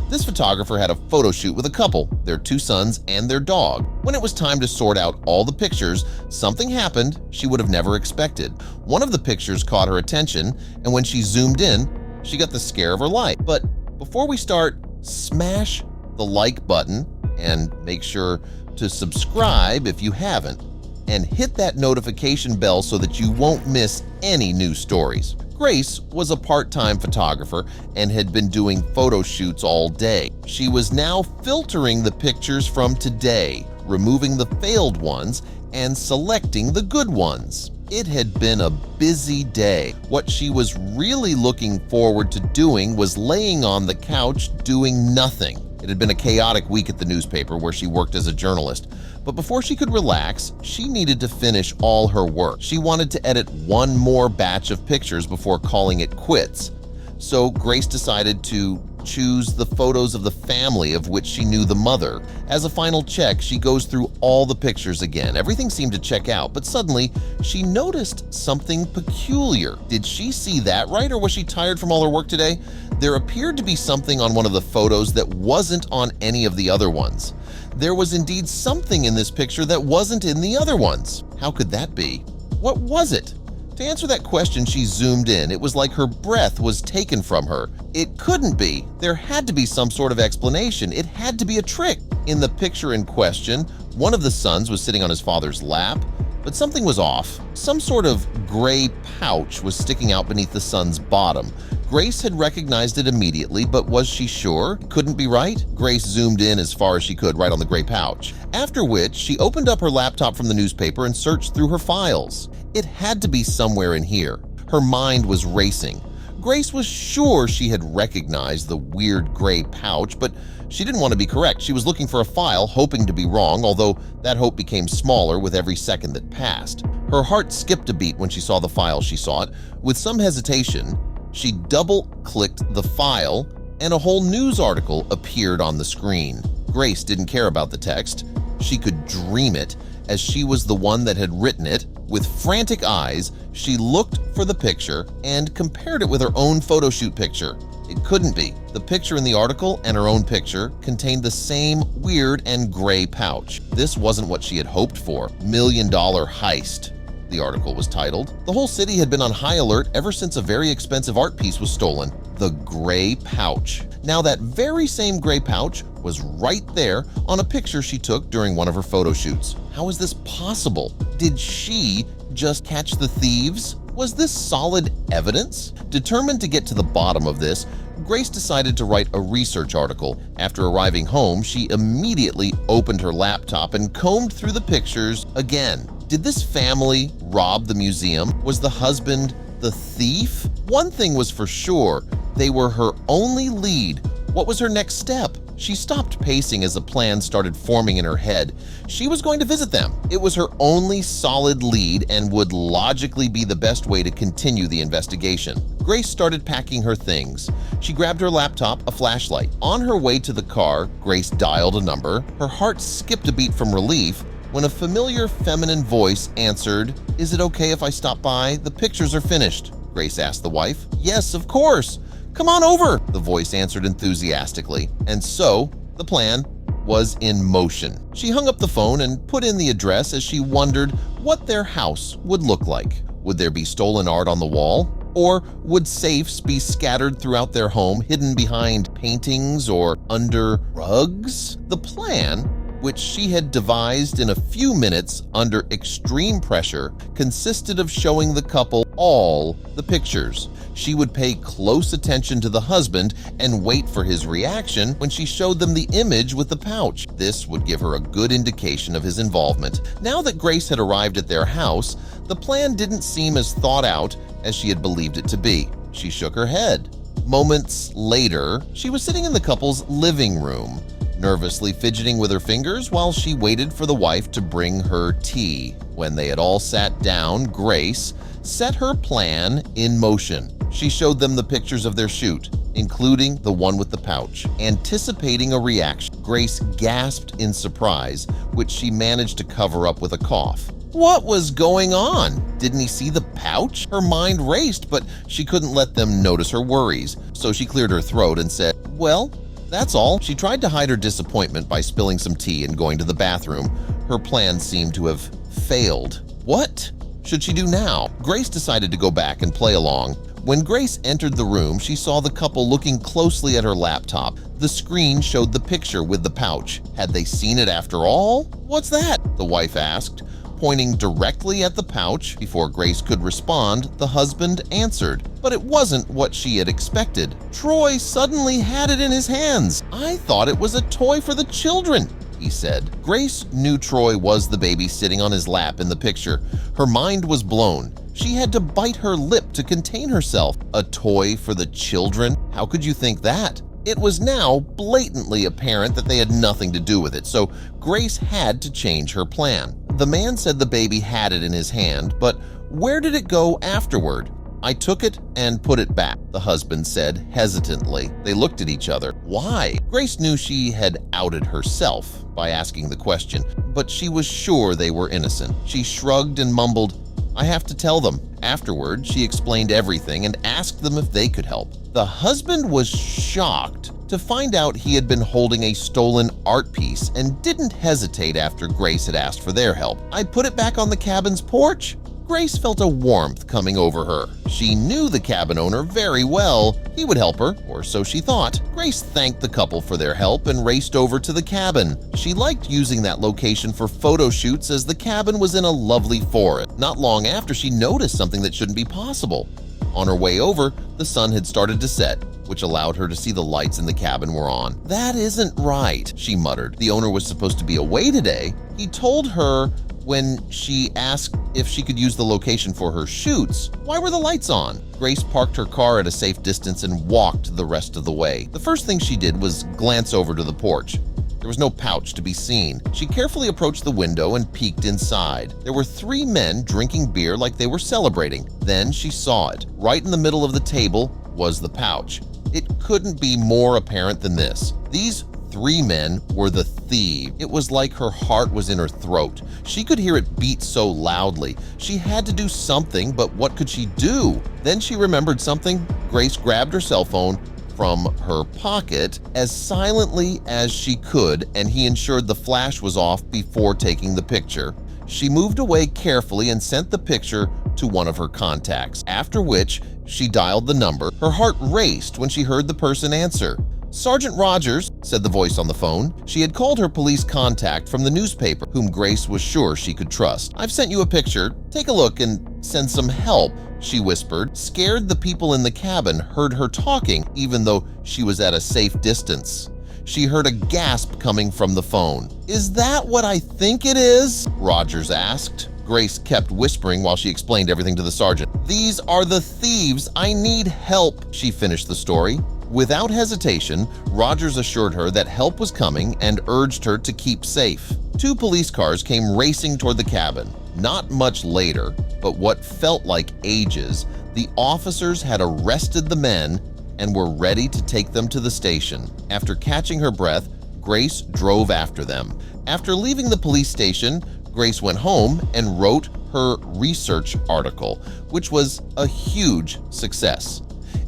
This photographer had a photo shoot with a couple, their 2 sons and their dog. When it was time to sort out all the pictures, something happened she would have never expected. One of the pictures caught her attention, and when she zoomed in, she got the scare of her life. But before we start, smash the like button and make sure to subscribe if you haven't, and hit that notification bell so that you won't miss any new stories. Grace was a part-time photographer and had been doing photo shoots all day. She was now filtering the pictures from today, removing the failed ones and selecting the good ones. It had been a busy day. What she was really looking forward to doing was laying on the couch doing nothing. It had been a chaotic week at the newspaper where she worked as a journalist. But before she could relax, she needed to finish all her work. She wanted to edit one more batch of pictures before calling it quits. So Grace decided to choose the photos of the family of which she knew the mother. As a final check, she goes through all the pictures again. Everything seemed to check out, but suddenly she noticed something peculiar. Did she see that right, or was she tired from all her work today? There appeared to be something on one of the photos that wasn't on any of the other ones. There was indeed something in this picture that wasn't in the other ones. How could that be? What was it? To answer that question, she zoomed in. It was like her breath was taken from her. It couldn't be. There had to be some sort of explanation. It had to be a trick. In the picture in question, one of the sons was sitting on his father's lap, but something was off. Some sort of gray pouch was sticking out beneath the son's bottom. Grace had recognized it immediately, but was she sure? It couldn't be right? Grace zoomed in as far as she could right on the gray pouch, after which she opened up her laptop from the newspaper and searched through her files. It had to be somewhere in here. Her mind was racing. Grace was sure she had recognized the weird gray pouch, but she didn't want to be correct. She was looking for a file, hoping to be wrong, although that hope became smaller with every second that passed. Her heart skipped a beat when she saw the file she sought. With some hesitation, she double-clicked the file, and a whole news article appeared on the screen. Grace didn't care about the text. She could dream it, as she was the one that had written it. With frantic eyes, she looked for the picture and compared it with her own photo shoot picture. It couldn't be. The picture in the article and her own picture contained the same weird and gray pouch. This wasn't what she had hoped for. $1 Million Heist, the article was titled. The whole city had been on high alert ever since a very expensive art piece was stolen. The gray pouch. Now that very same gray pouch was right there on a picture she took during one of her photo shoots. How is this possible? Did she just catch the thieves? Was this solid evidence? Determined to get to the bottom of this, Grace decided to write a research article. After arriving home, she immediately opened her laptop and combed through the pictures again. Did this family rob the museum? Was the husband the thief? One thing was for sure, they were her only lead. What was her next step? She stopped pacing as a plan started forming in her head. She was going to visit them. It was her only solid lead and would logically be the best way to continue the investigation. Grace started packing her things. She grabbed her laptop, a flashlight. On her way to the car, Grace dialed a number. Her heart skipped a beat from relief when a familiar feminine voice answered. "Is it okay if I stop by? The pictures are finished," Grace asked the wife. "Yes, of course. Come on over," the voice answered enthusiastically. And so, the plan was in motion. She hung up the phone and put in the address as she wondered what their house would look like. Would there be stolen art on the wall? Or would safes be scattered throughout their home, hidden behind paintings or under rugs? The plan, which she had devised in a few minutes under extreme pressure, consisted of showing the couple all the pictures. She would pay close attention to the husband and wait for his reaction when she showed them the image with the pouch. This would give her a good indication of his involvement. Now that Grace had arrived at their house, the plan didn't seem as thought out as she had believed it to be. She shook her head. Moments later, she was sitting in the couple's living room, nervously fidgeting with her fingers while she waited for the wife to bring her tea. When they had all sat down, Grace set her plan in motion. She showed them the pictures of their shoot, including the one with the pouch. Anticipating a reaction, Grace gasped in surprise, which she managed to cover up with a cough. What was going on? Didn't he see the pouch? Her mind raced, but she couldn't let them notice her worries. So she cleared her throat and said, "Well, That's all. She tried to hide her disappointment by spilling some tea and going to the bathroom. Her plan seemed to have failed. What should she do now? Grace decided to go back and play along. When Grace entered the room, she saw the couple looking closely at her laptop. The screen showed the picture with the pouch. Had they seen it after all? "What's that?" the wife asked. Pointing directly at the pouch. Before Grace could respond, the husband answered. But it wasn't what she had expected. Troy suddenly had it in his hands. "I thought it was a toy for the children," he said. Grace knew Troy was the baby sitting on his lap in the picture. Her mind was blown. She had to bite her lip to contain herself. A toy for the children? How could you think that? It was now blatantly apparent that they had nothing to do with it, so Grace had to change her plan. The man said the baby had it in his hand, but where did it go afterward? "I took it and put it back," the husband said hesitantly. They looked at each other. Why? Grace knew she had outed herself by asking the question, but she was sure they were innocent. She shrugged and mumbled, "I have to tell them." Afterward, she explained everything and asked them if they could help. The husband was shocked to find out he had been holding a stolen art piece and didn't hesitate after Grace had asked for their help. "I put it back on the cabin's porch." Grace felt a warmth coming over her. She knew the cabin owner very well. He would help her, or so she thought. Grace thanked the couple for their help and raced over to the cabin. She liked using that location for photo shoots as the cabin was in a lovely forest. Not long after, she noticed something that shouldn't be possible. On her way over, the sun had started to set, which allowed her to see the lights in the cabin were on. "That isn't right," she muttered. The owner was supposed to be away today. He told her when she asked if she could use the location for her shoots. Why were the lights on? Grace parked her car at a safe distance and walked the rest of the way. The first thing she did was glance over to the porch. There was no pouch to be seen. She carefully approached the window and peeked inside. There were 3 men drinking beer like they were celebrating. Then she saw it. Right in the middle of the table was the pouch. It couldn't be more apparent than this. These 3 men were the thieves. It was like her heart was in her throat. She could hear it beat so loudly. She had to do something, but what could she do? Then she remembered something. Grace grabbed her cell phone from her pocket as silently as she could, and he ensured the flash was off before taking the picture. She moved away carefully and sent the picture to one of her contacts, after which she dialed the number. Her heart raced when she heard the person answer. "Sergeant Rogers," said the voice on the phone. She had called her police contact from the newspaper, whom Grace was sure she could trust. "I've sent you a picture. Take a look and send some help," she whispered. Scared, the people in the cabin heard her talking, even though she was at a safe distance. She heard a gasp coming from the phone. "Is that what I think it is?" Rogers asked. Grace kept whispering while she explained everything to the sergeant. "These are the thieves. I need help," she finished the story. Without hesitation, Rogers assured her that help was coming and urged her to keep safe. 2 police cars came racing toward the cabin. Not much later, but what felt like ages, the officers had arrested the men and were ready to take them to the station. After catching her breath, Grace drove after them. After leaving the police station, Grace went home and wrote her research article, which was a huge success.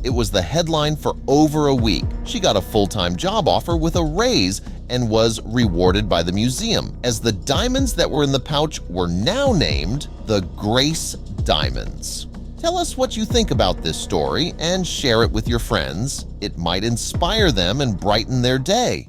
It was the headline for over a week. She got a full-time job offer with a raise and was rewarded by the museum, as the diamonds that were in the pouch were now named the Grace Diamonds. Tell us what you think about this story and share it with your friends. It might inspire them and brighten their day.